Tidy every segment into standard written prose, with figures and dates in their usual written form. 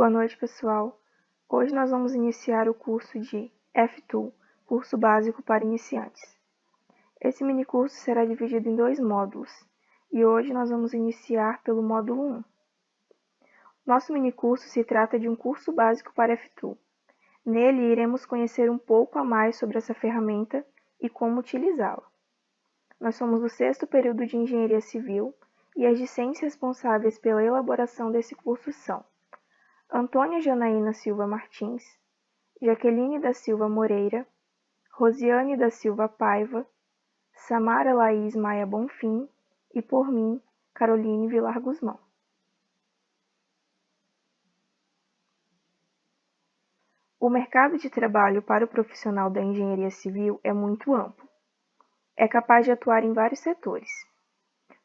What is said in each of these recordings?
Boa noite, pessoal. Hoje nós vamos iniciar o curso de F2, Curso Básico para Iniciantes. Esse minicurso será dividido em 2 módulos, e hoje nós vamos iniciar pelo módulo 1. Nosso minicurso se trata de um curso básico para F2. Nele, iremos conhecer um pouco a mais sobre essa ferramenta e como utilizá-la. Nós somos do 6º período de Engenharia Civil e as discentes responsáveis pela elaboração desse curso são Antônia Janaína Silva Martins, Jaqueline da Silva Moreira, Rosiane da Silva Paiva, Samara Laís Maia Bonfim e, por mim, Caroline Vilar Guzmão. O mercado de trabalho para o profissional da engenharia civil é muito amplo. É capaz de atuar em vários setores,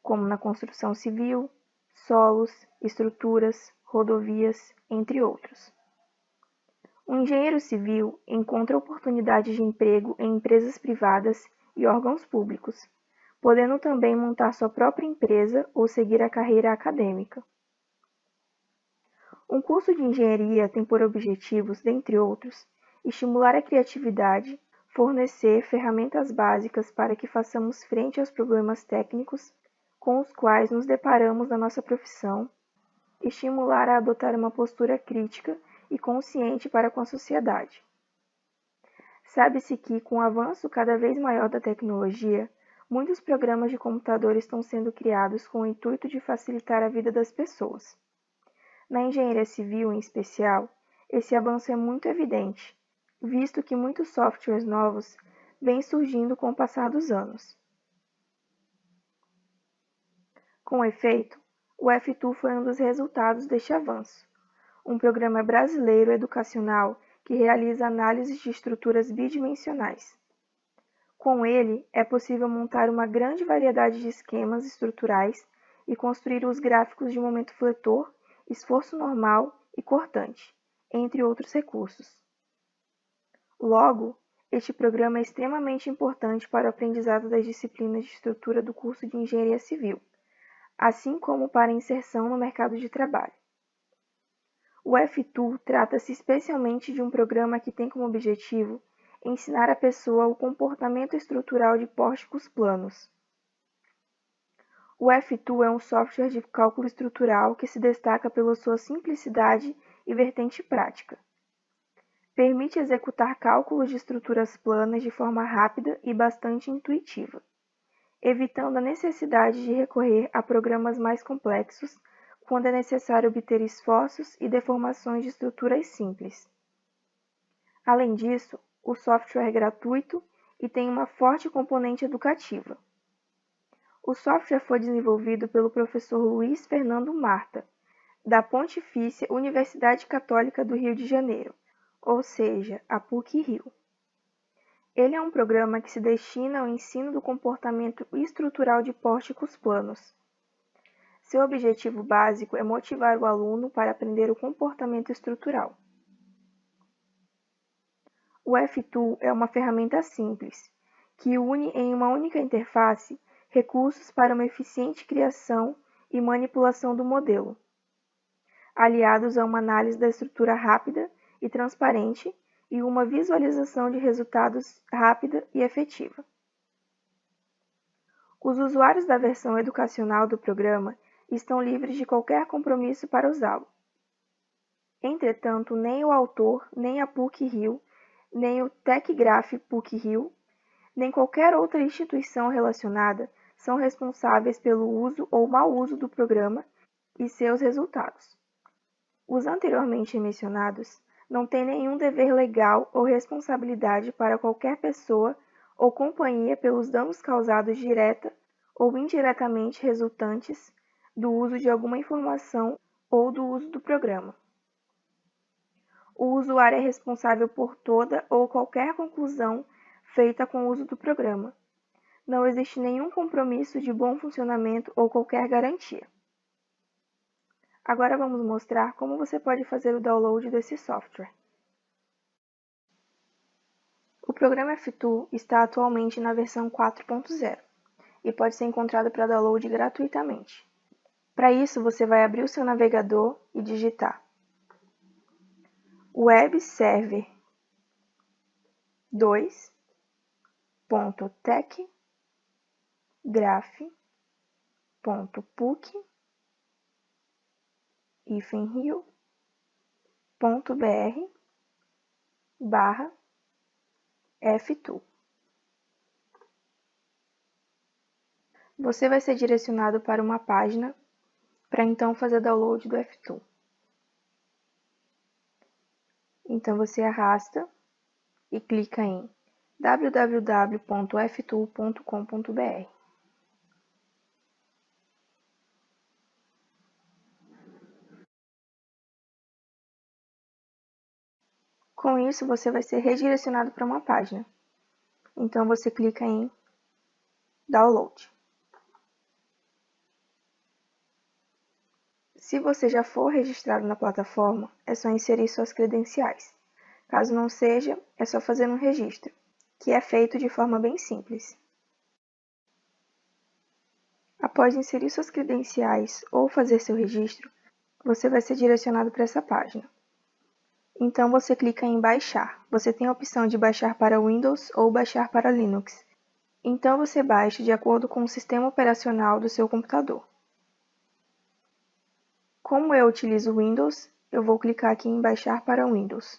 como na construção civil, solos, estruturas, rodovias, entre outros. O engenheiro civil encontra oportunidades de emprego em empresas privadas e órgãos públicos, podendo também montar sua própria empresa ou seguir a carreira acadêmica. Um curso de engenharia tem por objetivos, dentre outros, estimular a criatividade, fornecer ferramentas básicas para que façamos frente aos problemas técnicos com os quais nos deparamos na nossa profissão, estimular a adotar uma postura crítica e consciente para com a sociedade. Sabe-se que, com o avanço cada vez maior da tecnologia, muitos programas de computador estão sendo criados com o intuito de facilitar a vida das pessoas. Na engenharia civil, em especial, esse avanço é muito evidente, visto que muitos softwares novos vêm surgindo com o passar dos anos. Com efeito, o F2 foi um dos resultados deste avanço, um programa brasileiro educacional que realiza análises de estruturas bidimensionais. Com ele, é possível montar uma grande variedade de esquemas estruturais e construir os gráficos de momento fletor, esforço normal e cortante, entre outros recursos. Logo, este programa é extremamente importante para o aprendizado das disciplinas de estrutura do curso de Engenharia Civil, assim como para a inserção no mercado de trabalho. O F2 trata-se especialmente de um programa que tem como objetivo ensinar a pessoa o comportamento estrutural de pórticos planos. O F2 é um software de cálculo estrutural que se destaca pela sua simplicidade e vertente prática. Permite executar cálculos de estruturas planas de forma rápida e bastante intuitiva, evitando a necessidade de recorrer a programas mais complexos quando é necessário obter esforços e deformações de estruturas simples. Além disso, o software é gratuito e tem uma forte componente educativa. O software foi desenvolvido pelo professor Luiz Fernando Marta, da Pontifícia Universidade Católica do Rio de Janeiro, ou seja, a PUC-Rio. Ele é um programa que se destina ao ensino do comportamento estrutural de pórticos planos. Seu objetivo básico é motivar o aluno para aprender o comportamento estrutural. O F2 é uma ferramenta simples, que une em uma única interface recursos para uma eficiente criação e manipulação do modelo, aliados a uma análise da estrutura rápida e transparente e uma visualização de resultados rápida e efetiva. Os usuários da versão educacional do programa estão livres de qualquer compromisso para usá-lo. Entretanto, nem o autor, nem a PUC-Rio, nem o TecGraph PUC-Rio, nem qualquer outra instituição relacionada são responsáveis pelo uso ou mau uso do programa e seus resultados. Os anteriormente mencionados não têm nenhum dever legal ou responsabilidade para qualquer pessoa ou companhia pelos danos causados direta ou indiretamente resultantes do uso de alguma informação ou do uso do programa. O usuário é responsável por toda ou qualquer conclusão feita com o uso do programa. Não existe nenhum compromisso de bom funcionamento ou qualquer garantia. Agora vamos mostrar como você pode fazer o download desse software. O programa F2 está atualmente na versão 4.0 e pode ser encontrado para download gratuitamente. Para isso, você vai abrir o seu navegador e digitar web server 2.tech-graph.puc-rio.br/f2. Você vai ser direcionado para uma página para então fazer download do F2. Então você arrasta e clica em www.f2.com.br. Com isso, você vai ser redirecionado para uma página. Então você clica em Download. Se você já for registrado na plataforma, é só inserir suas credenciais. Caso não seja, é só fazer um registro, que é feito de forma bem simples. Após inserir suas credenciais ou fazer seu registro, você vai ser direcionado para essa página. Então você clica em Baixar. Você tem a opção de baixar para Windows ou baixar para Linux. Então você baixa de acordo com o sistema operacional do seu computador. Como eu utilizo Windows, eu vou clicar aqui em Baixar para Windows.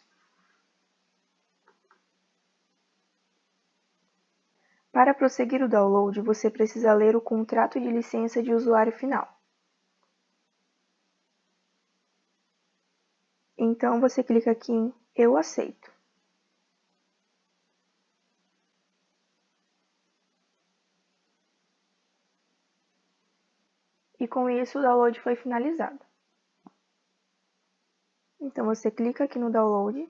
Para prosseguir o download, você precisa ler o contrato de licença de usuário final. Então você clica aqui em Eu aceito. E com isso o download foi finalizado. Então você clica aqui no download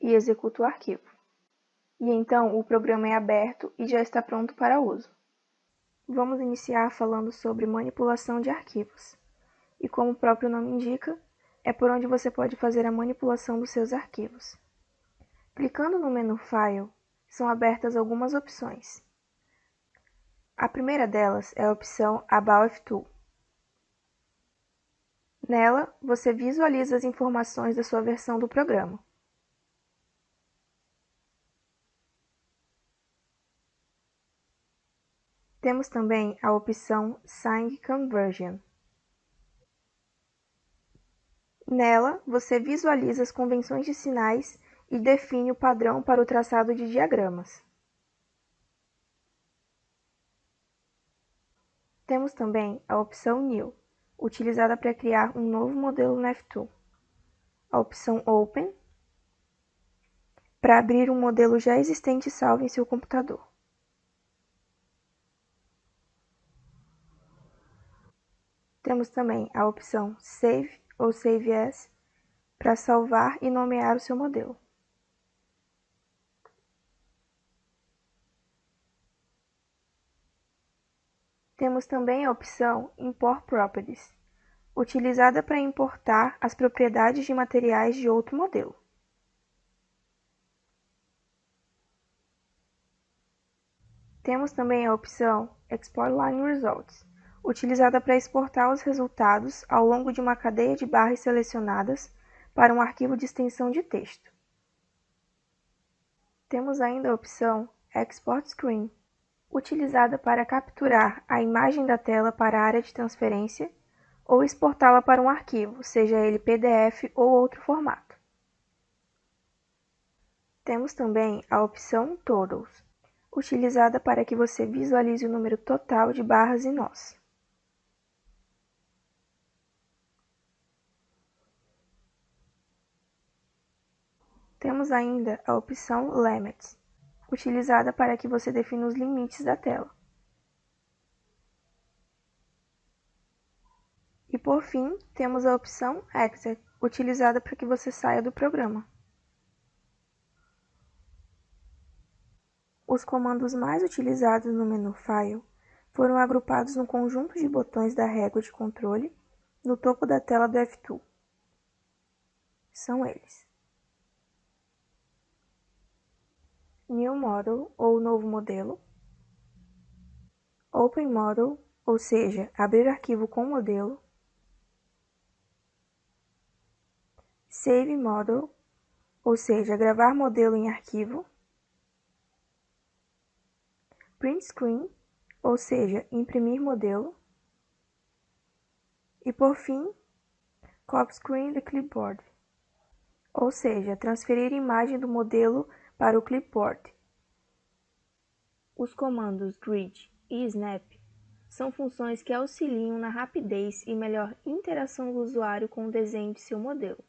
e executa o arquivo. E então o programa é aberto e já está pronto para uso. Vamos iniciar falando sobre manipulação de arquivos. E como o próprio nome indica, é por onde você pode fazer a manipulação dos seus arquivos. Clicando no menu File, são abertas algumas opções. A primeira delas é a opção About F2. Nela, você visualiza as informações da sua versão do programa. Temos também a opção Sign Conversion. Nela, você visualiza as convenções de sinais e define o padrão para o traçado de diagramas. Temos também a opção New, utilizada para criar um novo modelo no F2. A opção Open, para abrir um modelo já existente salvo em seu computador. Temos também a opção Save ou Save As, para salvar e nomear o seu modelo. Temos também a opção Import Properties, utilizada para importar as propriedades de materiais de outro modelo. Temos também a opção Export Line Results, utilizada para exportar os resultados ao longo de uma cadeia de barras selecionadas para um arquivo de extensão de texto. Temos ainda a opção Export Screen, utilizada para capturar a imagem da tela para a área de transferência ou exportá-la para um arquivo, seja ele PDF ou outro formato. Temos também a opção Totals, utilizada para que você visualize o número total de barras e nós. Temos ainda a opção Limits, utilizada para que você defina os limites da tela. E por fim, temos a opção Exit, utilizada para que você saia do programa. Os comandos mais utilizados no menu File foram agrupados no conjunto de botões da régua de controle no topo da tela do F2. São eles: New Model, ou novo modelo; Open Model, ou seja, abrir arquivo com modelo; Save Model, ou seja, gravar modelo em arquivo, Print Screen, ou seja, imprimir modelo, e por fim, Copy Screen do Clipboard, ou seja, transferir imagem do modelo para o clipboard. Os comandos Grid e Snap são funções que auxiliam na rapidez e melhor interação do usuário com o desenho de seu modelo.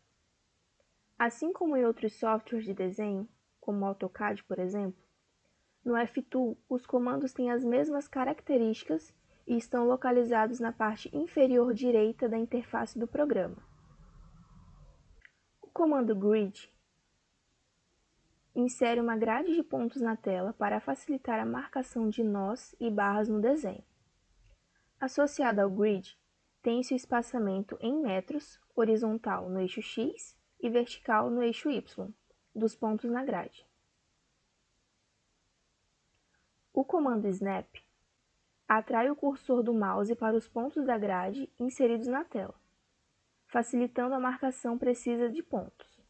Assim como em outros softwares de desenho, como o AutoCAD, por exemplo, no F-Tool os comandos têm as mesmas características e estão localizados na parte inferior direita da interface do programa. O comando Grid insere uma grade de pontos na tela para facilitar a marcação de nós e barras no desenho. Associado ao grid, tem-se o espaçamento em metros, horizontal no eixo X e vertical no eixo Y, dos pontos na grade. O comando Snap atrai o cursor do mouse para os pontos da grade inseridos na tela, facilitando a marcação precisa de pontos.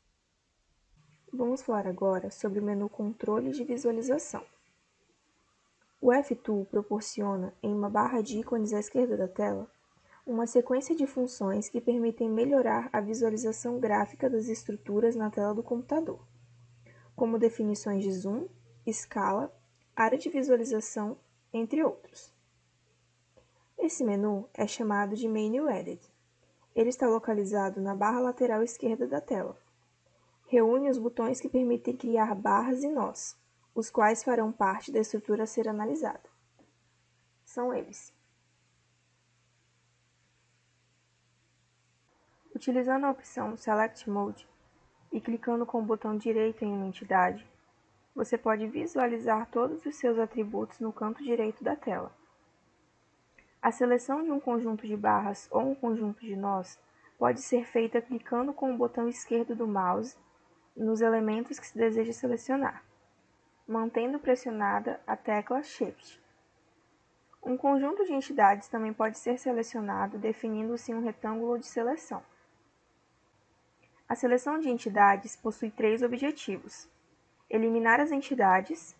Vamos falar agora sobre o menu Controle de Visualização. O F-Tool proporciona, em uma barra de ícones à esquerda da tela, uma sequência de funções que permitem melhorar a visualização gráfica das estruturas na tela do computador, como definições de zoom, escala, área de visualização, entre outros. Esse menu é chamado de Menu Edit. Ele está localizado na barra lateral esquerda da tela. Reúne os botões que permitem criar barras e nós, os quais farão parte da estrutura a ser analisada. São eles: utilizando a opção Select Mode e clicando com o botão direito em uma entidade, você pode visualizar todos os seus atributos no canto direito da tela. A seleção de um conjunto de barras ou um conjunto de nós pode ser feita clicando com o botão esquerdo do mouse nos elementos que se deseja selecionar, mantendo pressionada a tecla Shift. Um conjunto de entidades também pode ser selecionado definindo-se um retângulo de seleção. A seleção de entidades possui 3 objetivos: eliminar as entidades,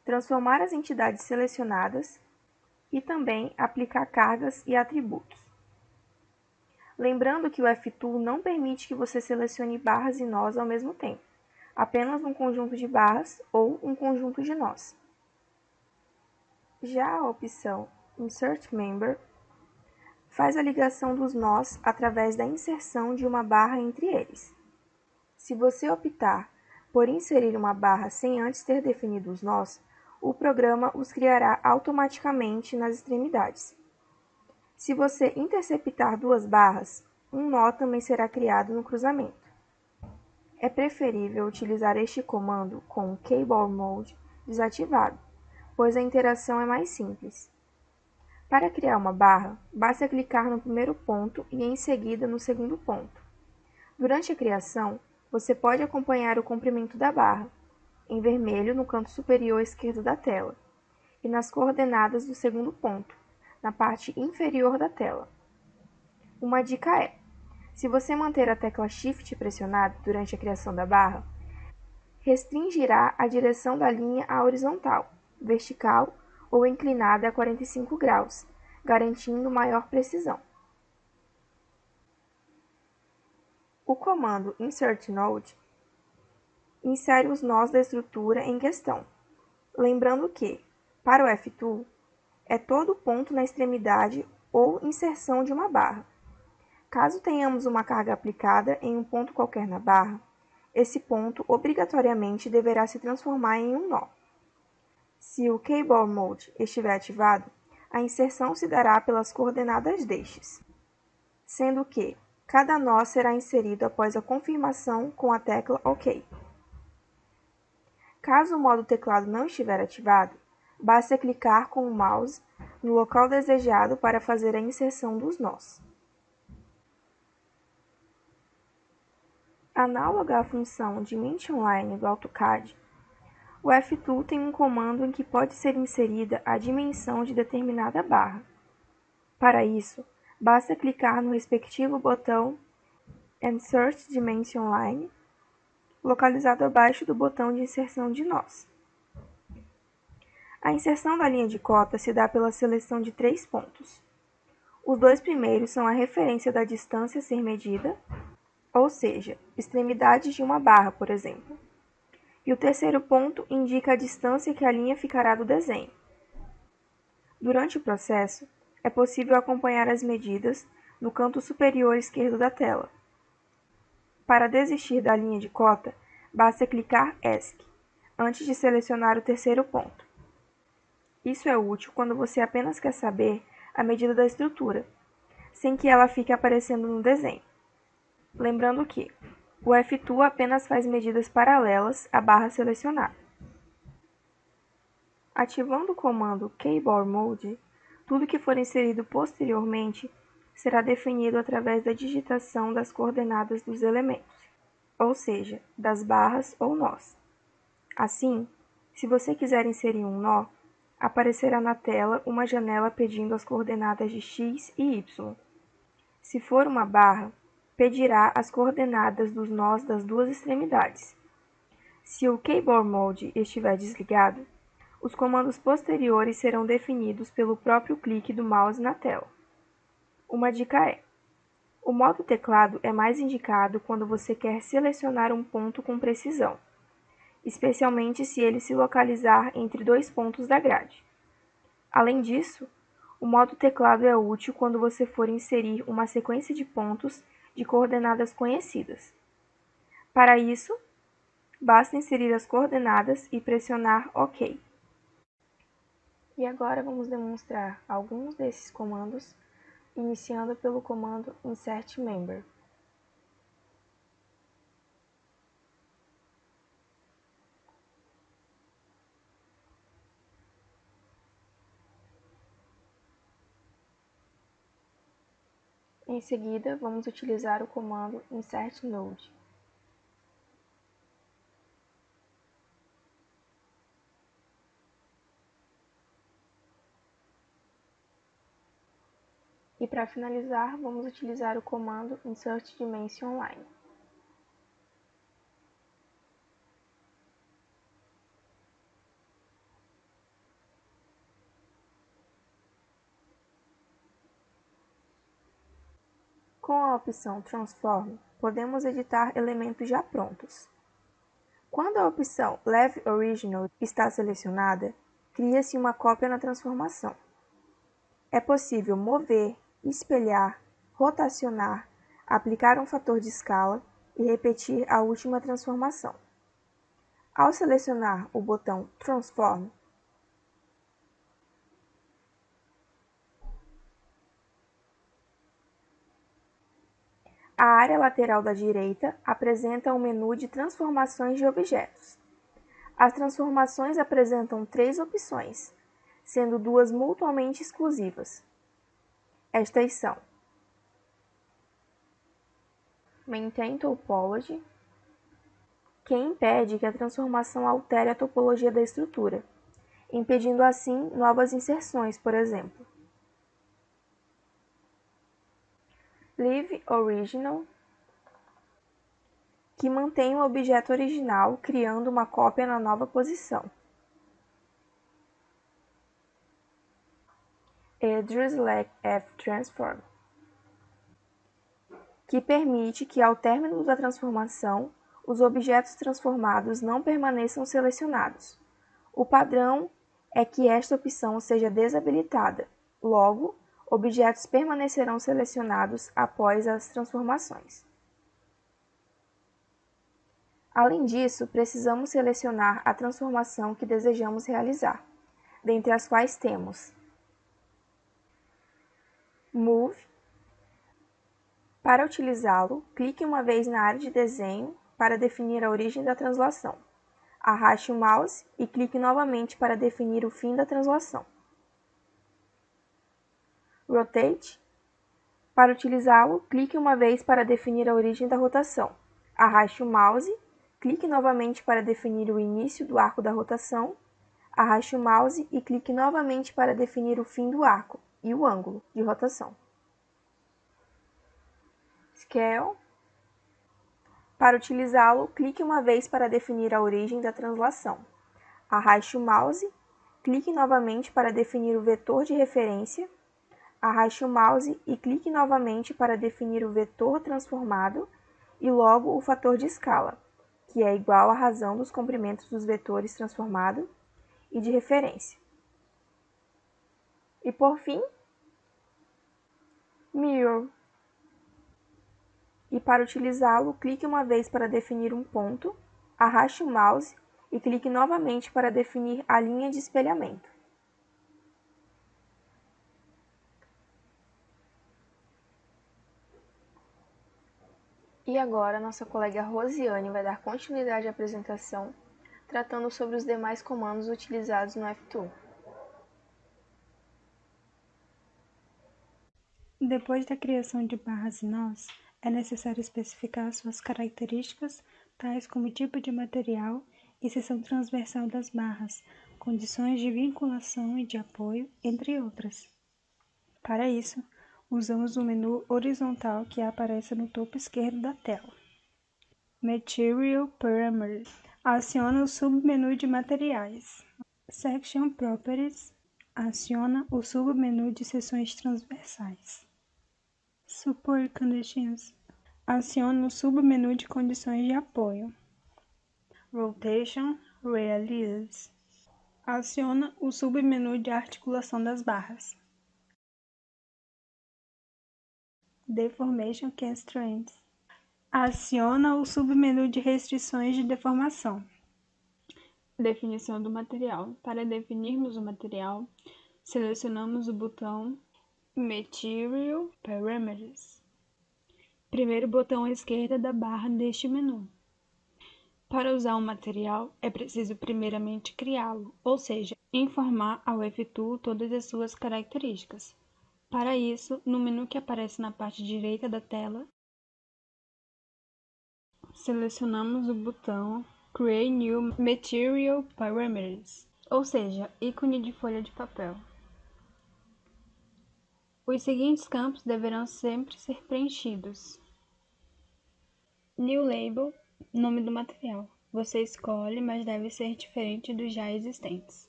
transformar as entidades selecionadas e também aplicar cargas e atributos. Lembrando que o F-Tool não permite que você selecione barras e nós ao mesmo tempo, apenas um conjunto de barras ou um conjunto de nós. Já a opção Insert Member faz a ligação dos nós através da inserção de uma barra entre eles. Se você optar por inserir uma barra sem antes ter definido os nós, o programa os criará automaticamente nas extremidades. Se você interceptar 2 barras, um nó também será criado no cruzamento. É preferível utilizar este comando com o Keyboard Mode desativado, pois a interação é mais simples. Para criar uma barra, basta clicar no primeiro ponto e em seguida no segundo ponto. Durante a criação, você pode acompanhar o comprimento da barra, em vermelho no canto superior esquerdo da tela, e nas coordenadas do segundo ponto, na parte inferior da tela. Uma dica é: se você manter a tecla Shift pressionada durante a criação da barra, restringirá a direção da linha à horizontal, vertical ou inclinada a 45 graus, garantindo maior precisão. O comando Insert Node insere os nós da estrutura em questão, lembrando que, para o F-Tool, é todo ponto na extremidade ou inserção de uma barra. Caso tenhamos uma carga aplicada em um ponto qualquer na barra, esse ponto obrigatoriamente deverá se transformar em um nó. Se o Keyboard Mode estiver ativado, a inserção se dará pelas coordenadas destes, sendo que cada nó será inserido após a confirmação com a tecla OK. Caso o modo teclado não estiver ativado, basta clicar com o mouse no local desejado para fazer a inserção dos nós. Análoga à função Dimension Line do AutoCAD, o F-Tool tem um comando em que pode ser inserida a dimensão de determinada barra. Para isso, basta clicar no respectivo botão Insert Dimension Line, localizado abaixo do botão de inserção de nós. A inserção da linha de cota se dá pela seleção de 3 pontos. Os 2 primeiros são a referência da distância a ser medida, ou seja, extremidades de uma barra, por exemplo. E o terceiro ponto indica a distância que a linha ficará do desenho. Durante o processo, é possível acompanhar as medidas no canto superior esquerdo da tela. Para desistir da linha de cota, basta clicar ESC, antes de selecionar o terceiro ponto. Isso é útil quando você apenas quer saber a medida da estrutura, sem que ela fique aparecendo no desenho. Lembrando que o F2 apenas faz medidas paralelas à barra selecionada. Ativando o comando Keyboard Mode, tudo que for inserido posteriormente será definido através da digitação das coordenadas dos elementos, ou seja, das barras ou nós. Assim, se você quiser inserir um nó, aparecerá na tela uma janela pedindo as coordenadas de x e y. Se for uma barra, pedirá as coordenadas dos nós das 2 extremidades. Se o Keyboard Mode estiver desligado, os comandos posteriores serão definidos pelo próprio clique do mouse na tela. Uma dica é: o modo teclado é mais indicado quando você quer selecionar um ponto com precisão, especialmente se ele se localizar entre 2 pontos da grade. Além disso, o modo teclado é útil quando você for inserir uma sequência de pontos de coordenadas conhecidas. Para isso, basta inserir as coordenadas e pressionar OK. E agora vamos demonstrar alguns desses comandos, iniciando pelo comando Insert Member. Em seguida, vamos utilizar o comando Insert Node. E para finalizar, vamos utilizar o comando Insert Dimension Line. Com a opção Transform, podemos editar elementos já prontos. Quando a opção Leave Original está selecionada, cria-se uma cópia na transformação. É possível mover, espelhar, rotacionar, aplicar um fator de escala e repetir a última transformação. Ao selecionar o botão Transform, a área lateral da direita apresenta um menu de transformações de objetos. As transformações apresentam 3 opções, sendo 2 mutuamente exclusivas. Estas são Maintain Topology, que impede que a transformação altere a topologia da estrutura, impedindo assim novas inserções, por exemplo. Leave Original, que mantém o objeto original criando uma cópia na nova posição. E Select F Transform, que permite que ao término da transformação, os objetos transformados não permaneçam selecionados. O padrão é que esta opção seja desabilitada, logo, objetos permanecerão selecionados após as transformações. Além disso, precisamos selecionar a transformação que desejamos realizar, dentre as quais temos Move. Para utilizá-lo, clique uma vez na área de desenho para definir a origem da translação. Arraste o mouse e clique novamente para definir o fim da translação. Rotate. Para utilizá-lo, clique uma vez para definir a origem da rotação. Arraste o mouse, clique novamente para definir o início do arco da rotação. Arraste o mouse e clique novamente para definir o fim do arco e o ângulo de rotação. Scale. Para utilizá-lo, clique uma vez para definir a origem da translação. Arraste o mouse, clique novamente para definir o vetor de referência. Arraste o mouse e clique novamente para definir o vetor transformado e logo o fator de escala, que é igual à razão dos comprimentos dos vetores transformado e de referência. E por fim, Mirror. E para utilizá-lo, clique uma vez para definir um ponto, arraste o mouse e clique novamente para definir a linha de espelhamento. E agora, nossa colega Rosiane vai dar continuidade à apresentação, tratando sobre os demais comandos utilizados no F2. Depois da criação de barras e nós, é necessário especificar suas características, tais como tipo de material e seção transversal das barras, condições de vinculação e de apoio, entre outras. Para isso, usamos o menu horizontal que aparece no topo esquerdo da tela. Material Parameters. Aciona o submenu de materiais. Section Properties. Aciona o submenu de seções transversais. Support Conditions. Aciona o submenu de condições de apoio. Rotation Release. Aciona o submenu de articulação das barras. Deformation Constraints. Aciona o submenu de restrições de deformação. Definição do material. Para definirmos o material, selecionamos o botão Material Parameters. Primeiro botão à esquerda da barra deste menu. Para usar um material, é preciso primeiramente criá-lo, ou seja, informar ao F2 todas as suas características. Para isso, no menu que aparece na parte direita da tela, selecionamos o botão Create New Material Parameters, ou seja, ícone de folha de papel. Os seguintes campos deverão sempre ser preenchidos. New Label, nome do material. Você escolhe, mas deve ser diferente dos já existentes.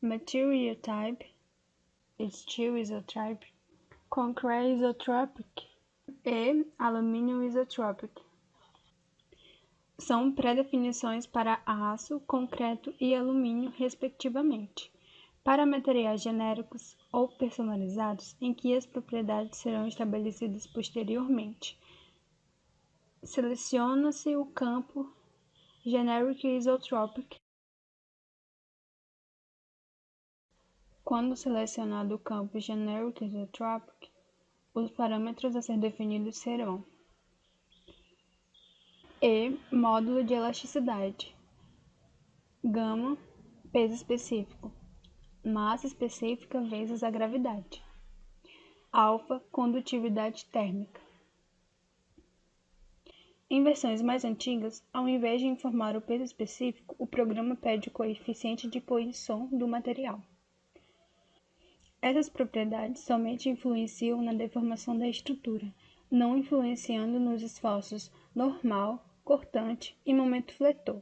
Material Type, Steel Isotropic, Concrete Isotropic e Aluminium Isotropic. São pré-definições para aço, concreto e alumínio, respectivamente, para materiais genéricos ou personalizados em que as propriedades serão estabelecidas posteriormente. Seleciona-se o campo Generic Isotropic. Quando selecionado o campo Generic Isotropic, os parâmetros a ser definidos serão E. Módulo de elasticidade. Gama, peso específico. Massa específica vezes a gravidade. Alfa, condutividade térmica. Em versões mais antigas, ao invés de informar o peso específico, o programa pede o coeficiente de posição do material. Essas propriedades somente influenciam na deformação da estrutura, não influenciando nos esforços normal, cortante e momento fletor.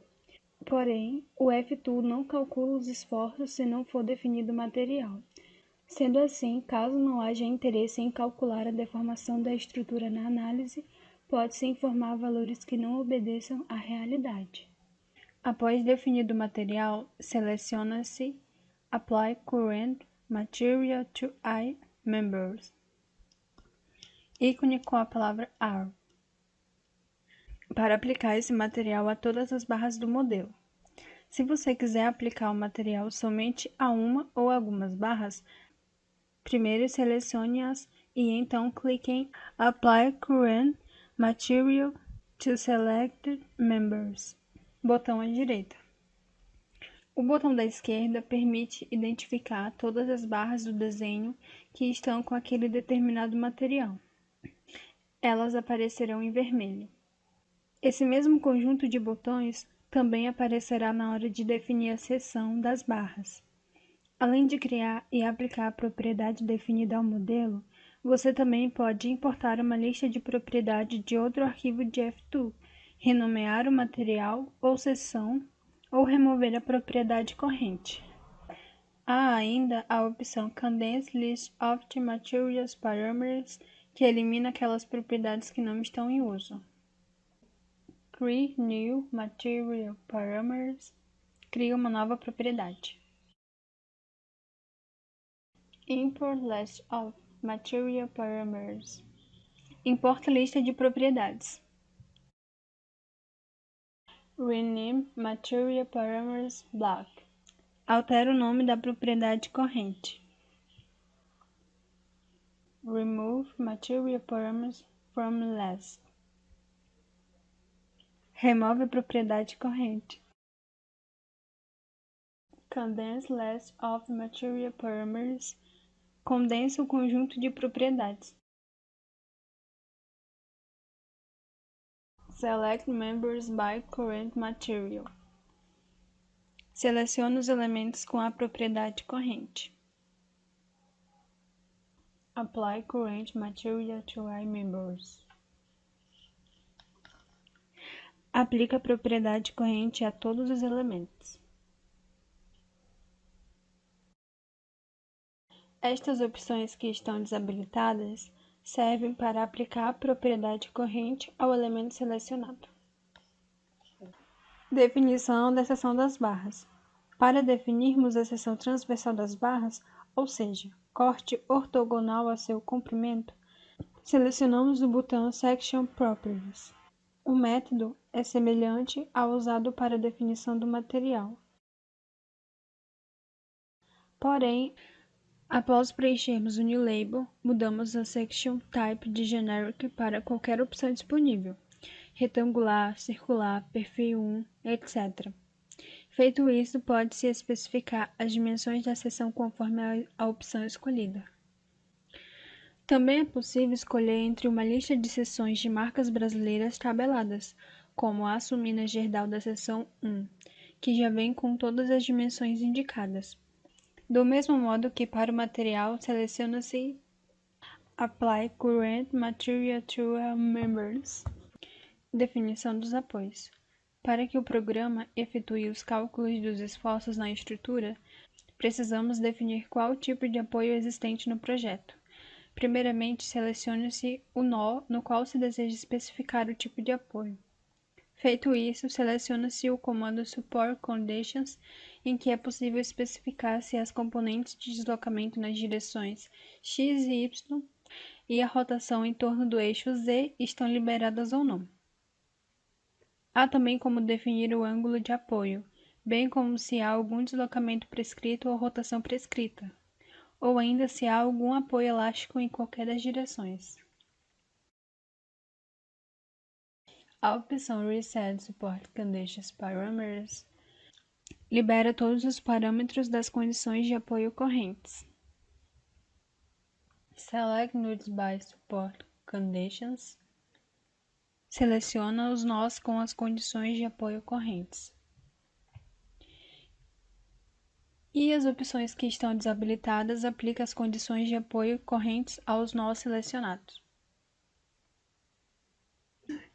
Porém, o F2 não calcula os esforços se não for definido o material. Sendo assim, caso não haja interesse em calcular a deformação da estrutura na análise, pode-se informar valores que não obedeçam à realidade. Após definido o material, seleciona-se Apply Current Material to I Members. Ícone com a palavra R. Para aplicar esse material a todas as barras do modelo. Se você quiser aplicar o material somente a uma ou algumas barras, primeiro selecione-as e então clique em Apply Current Material to Selected Members, botão à direita. O botão da esquerda permite identificar todas as barras do desenho que estão com aquele determinado material. Elas aparecerão em vermelho. Esse mesmo conjunto de botões também aparecerá na hora de definir a seção das barras. Além de criar e aplicar a propriedade definida ao modelo, você também pode importar uma lista de propriedade de outro arquivo de F2, renomear o material ou seção ou remover a propriedade corrente. Há ainda a opção Condensed List of the Materials Parameters, que elimina aquelas propriedades que não estão em uso. Create New Material Parameters cria uma nova propriedade. Import List of Material Parameters importa lista de propriedades. Rename Material Parameters Block altera o nome da propriedade corrente. Remove Material Parameters from List remove a propriedade corrente. Condense List of Material Parameters condensa o conjunto de propriedades. Select Members by Current Material seleciona os elementos com a propriedade corrente. Apply Current Material to all members aplica a propriedade corrente a todos os elementos. Estas opções que estão desabilitadas servem para aplicar a propriedade corrente ao elemento selecionado. Definição da seção das barras. Para definirmos a seção transversal das barras, ou seja, corte ortogonal a seu comprimento, selecionamos o botão Section Properties. O método é semelhante ao usado para a definição do material. Porém, após preenchermos o New Label, mudamos a Section Type de Generic para qualquer opção disponível, retangular, circular, perfil 1, etc. Feito isso, pode-se especificar as dimensões da seção conforme a opção escolhida. Também é possível escolher entre uma lista de seções de marcas brasileiras tabeladas, como a Aço Minas Gerdau da seção 1, que já vem com todas as dimensões indicadas. Do mesmo modo que para o material, seleciona-se Apply Current Material to All Members. Definição dos apoios. Para que o programa efetue os cálculos dos esforços na estrutura, precisamos definir qual tipo de apoio existente no projeto. Primeiramente, selecione-se o nó no qual se deseja especificar o tipo de apoio. Feito isso, seleciona-se o comando Support Conditions, em que é possível especificar se as componentes de deslocamento nas direções X e Y e a rotação em torno do eixo Z estão liberadas ou não. Há também como definir o ângulo de apoio, bem como se há algum deslocamento prescrito ou rotação prescrita, ou ainda se há algum apoio elástico em qualquer das direções. A opção Reset Support Conditions Parameters libera todos os parâmetros das condições de apoio correntes. Select Nodes by Support Conditions seleciona os nós com as condições de apoio correntes. E as opções que estão desabilitadas aplica as condições de apoio correntes aos nós selecionados.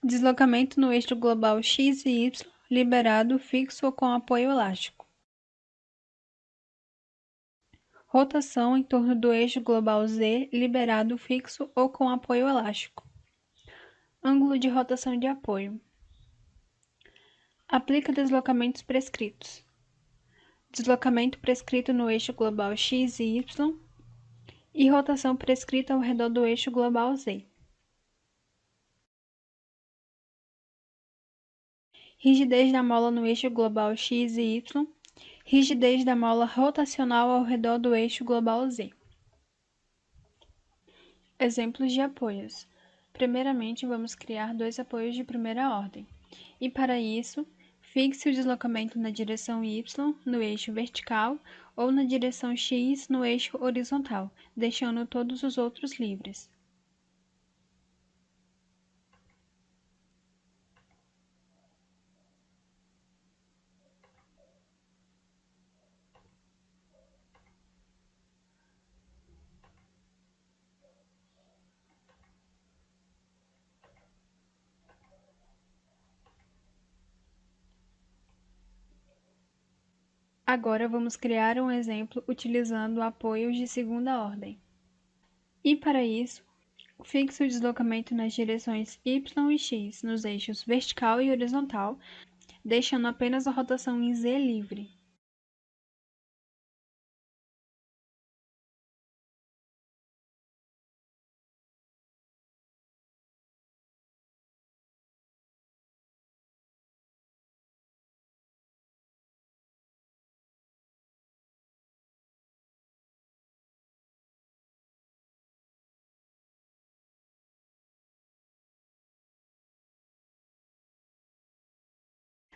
Deslocamento no eixo global X e Y liberado fixo ou com apoio elástico. Rotação em torno do eixo global Z liberado fixo ou com apoio elástico. Ângulo de rotação de apoio. Aplica deslocamentos prescritos. Deslocamento prescrito no eixo global X e Y e rotação prescrita ao redor do eixo global Z. Rigidez da mola no eixo global X e Y. Rigidez da mola rotacional ao redor do eixo global Z. Exemplos de apoios. Primeiramente, vamos criar dois apoios de primeira ordem. E para isso, fixe o deslocamento na direção Y no eixo vertical ou na direção X no eixo horizontal, deixando todos os outros livres. Agora vamos criar um exemplo utilizando apoios de segunda ordem. E para isso, fixe o deslocamento nas direções y e x nos eixos vertical e horizontal, deixando apenas a rotação em z livre.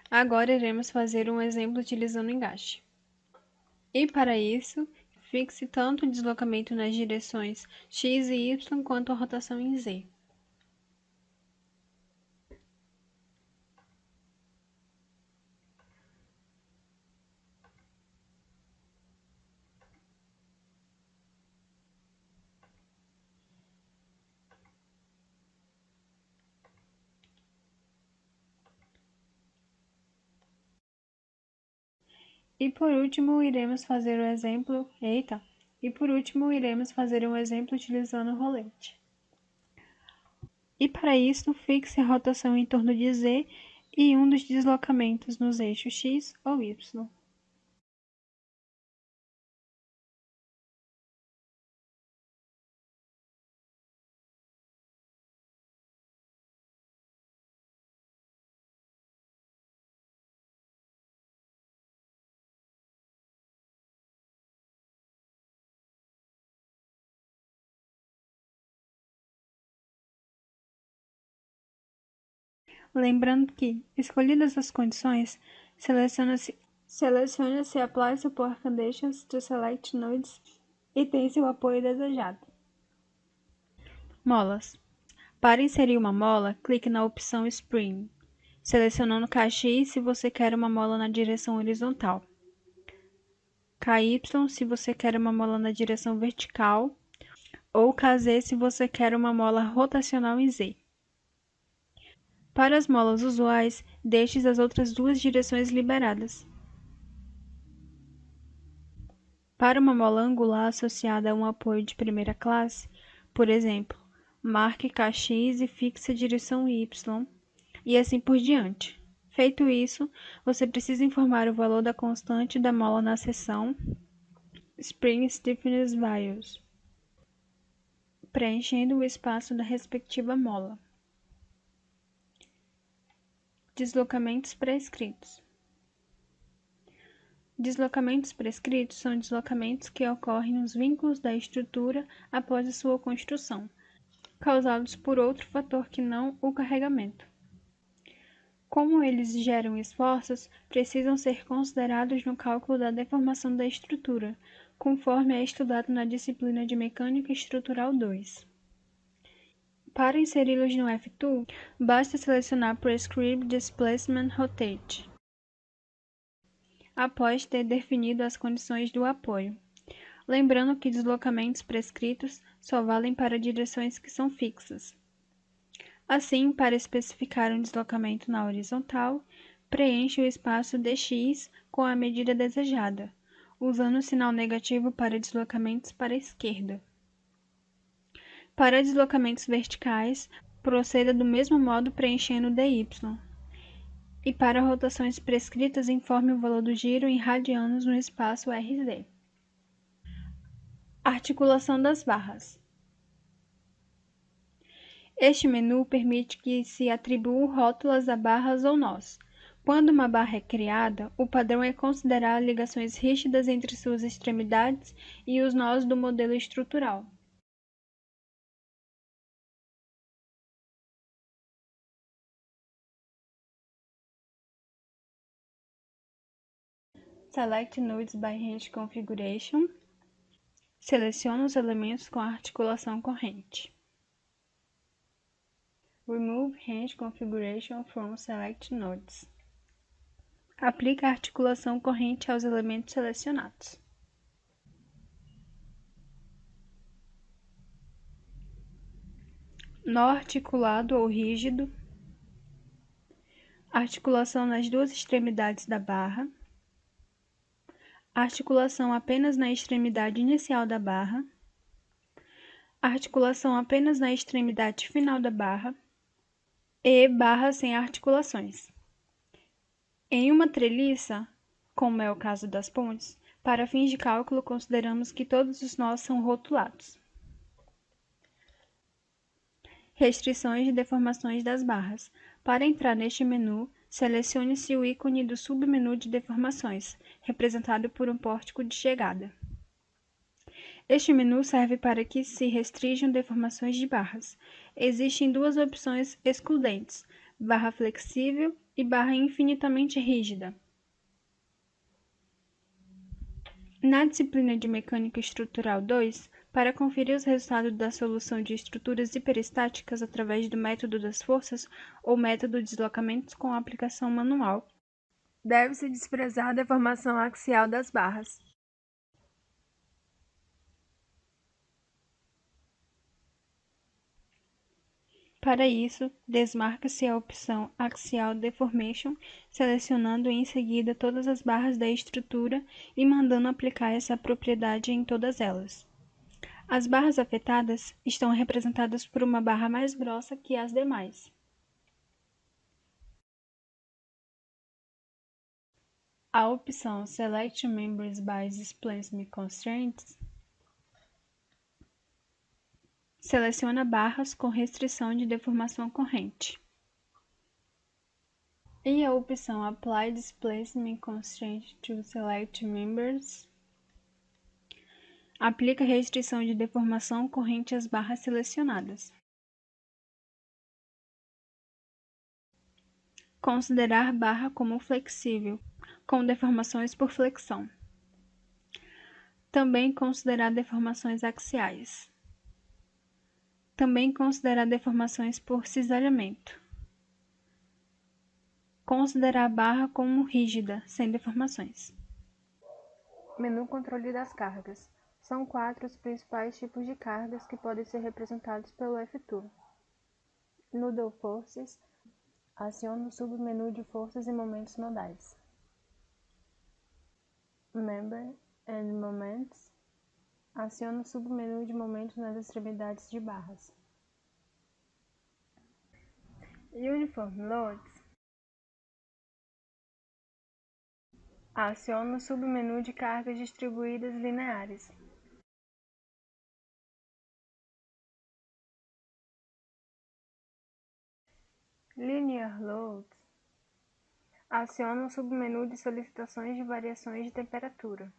Agora iremos fazer um exemplo utilizando engaste. E para isso, fixe tanto o deslocamento nas direções x e y quanto a rotação em z. E por último, iremos fazer um exemplo utilizando o rolete. E para isso, fixe a rotação em torno de z e um dos deslocamentos nos eixos x ou y. Lembrando que, escolhidas as condições, selecione-se Apply Support Conditions to Select Nodes e tem-se o apoio desejado. Molas. Para inserir uma mola, clique na opção Spring, selecionando KX se você quer uma mola na direção horizontal, KY se você quer uma mola na direção vertical ou KZ se você quer uma mola rotacional em Z. Para as molas usuais, deixe as outras duas direções liberadas. Para uma mola angular associada a um apoio de primeira classe, por exemplo, marque KX e fixe a direção Y, e assim por diante. Feito isso, você precisa informar o valor da constante da mola na seção Spring Stiffness Values, preenchendo o espaço da respectiva mola. Deslocamentos prescritos. Deslocamentos prescritos são deslocamentos que ocorrem nos vínculos da estrutura após a sua construção, causados por outro fator que não o carregamento. Como eles geram esforços, precisam ser considerados no cálculo da deformação da estrutura, conforme é estudado na disciplina de Mecânica Estrutural 2. Para inseri-los no F-Tool, basta selecionar Prescribed Displacement Rotate, após ter definido as condições do apoio. Lembrando que deslocamentos prescritos só valem para direções que são fixas. Assim, para especificar um deslocamento na horizontal, preencha o espaço dx com a medida desejada, usando o sinal negativo para deslocamentos para a esquerda. Para deslocamentos verticais, proceda do mesmo modo preenchendo dy. E para rotações prescritas, informe o valor do giro em radianos no espaço RZ. Articulação das barras. Este menu permite que se atribuam rótulas a barras ou nós. Quando uma barra é criada, o padrão é considerar ligações rígidas entre suas extremidades e os nós do modelo estrutural. Select Nodes by Hinge Configuration. Selecione os elementos com articulação corrente. Remove Hinge Configuration from Select Nodes. Aplique a articulação corrente aos elementos selecionados. Nó articulado ou rígido. Articulação nas duas extremidades da barra. articulação apenas na extremidade inicial da barra, articulação apenas na extremidade final da barra e barra sem articulações. Em uma treliça, como é o caso das pontes, para fins de cálculo consideramos que todos os nós são rotulados. Restrições de deformações das barras. Para entrar neste menu, selecione-se o ícone do submenu de deformações, representado por um pórtico de chegada. Este menu serve para que se restringam deformações de barras. Existem duas opções excludentes, barra flexível e barra infinitamente rígida. Na disciplina de Mecânica Estrutural 2, para conferir os resultados da solução de estruturas hiperestáticas através do método das forças ou método de deslocamentos com aplicação manual, deve-se desprezar a deformação axial das barras. Para isso, desmarca-se a opção Axial Deformation, selecionando em seguida todas as barras da estrutura e mandando aplicar essa propriedade em todas elas. As barras afetadas estão representadas por uma barra mais grossa que as demais. A opção Select Members by Displacement Constraints seleciona barras com restrição de deformação corrente. E a opção Apply Displacement Constraint to Select Members aplica restrição de deformação corrente às barras selecionadas. Considerar barra como flexível, com deformações por flexão. Também considerar deformações axiais. Também considerar deformações por cisalhamento. Considerar a barra como rígida, sem deformações. Menu Controle das cargas. São 4 os principais tipos de cargas que podem ser representados pelo F-Tool. Nodal Forces. Aciona o submenu de forças e momentos nodais. Member and Moments. Aciona o submenu de momentos nas extremidades de barras. Uniform Loads. Aciona o submenu de cargas distribuídas lineares. Linear Loads. Aciona o submenu de solicitações de variações de temperatura.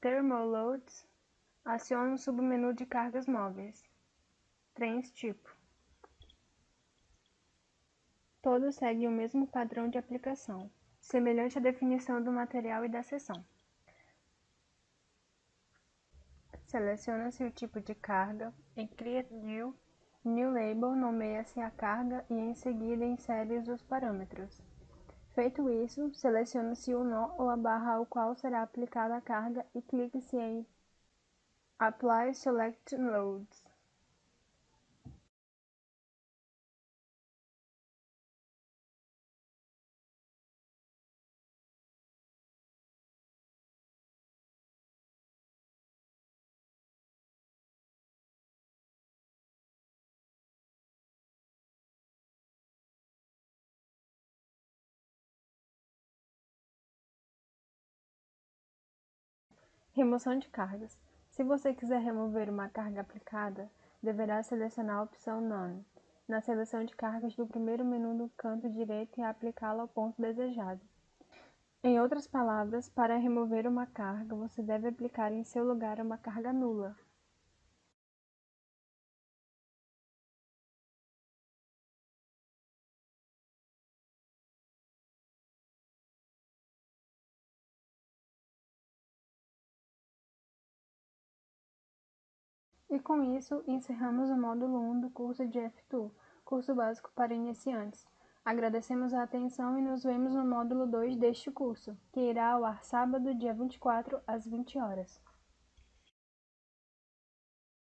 Thermal Loads. Aciona o submenu de cargas móveis. Trens tipo. Todos seguem o mesmo padrão de aplicação, semelhante à definição do material e da seção. Seleciona-se o tipo de carga, em Create New Label nomeia-se a carga e em seguida insere os parâmetros. Feito isso, seleciona-se o nó ou a barra ao qual será aplicada a carga e clique-se em Apply Select Loads. Remoção de cargas. Se você quiser remover uma carga aplicada, deverá selecionar a opção None, na seleção de cargas do primeiro menu no canto direito e aplicá-la ao ponto desejado. Em outras palavras, para remover uma carga, você deve aplicar em seu lugar uma carga nula. E com isso, encerramos o módulo 1 do curso de F-Tool, curso básico para iniciantes. Agradecemos a atenção e nos vemos no módulo 2 deste curso, que irá ao ar sábado, dia 24, às 20 horas.